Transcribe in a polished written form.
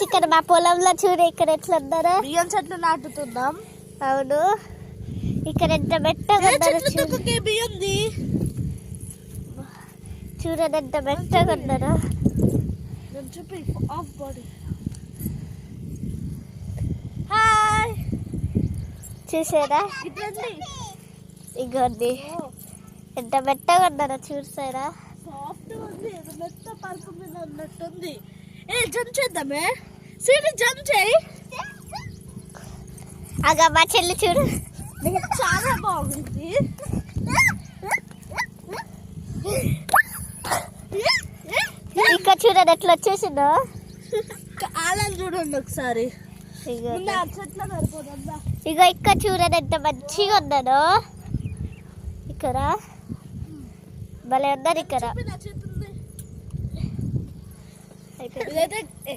ఇక్కడ మా పొలంలో చూడు ఇక్కడ ఎట్లా ఉన్నారో బియ్యం చెట్లు నాటుతున్నాం. అవును ఇక్కడ ఎంత మెత్తగా ఉన్నారో బియ్యంది చూడండి ఎంత మెత్తగా ఉన్నారో. చూపి ఆఫ్ బాడీ. హాయ్ చూసారా ఇంకోండి ఎంత మెత్తగా ఉన్నారో చూసారా. సాఫ్ట్ ఉంది, మెత్త పరుపు మీద ఉన్నట్టుంది. జంప్ చేద్దామే, సీని జంప్ చేయి. అగా మా చెల్లి చూడు చాలా బాగుంది. ఇంకా చూడండి ఎట్లా వచ్చేసిందో. ఆలని చూడండి ఒకసారి. ఇగో చెట్ల సరిపోతుందా. ఇగో ఇక్కడ చూడండి ఎంత మంచిగా ఉన్నాదో. ఇక్కడ భలే ఉన్నారు ఇక్కడ. అయిపోయింది.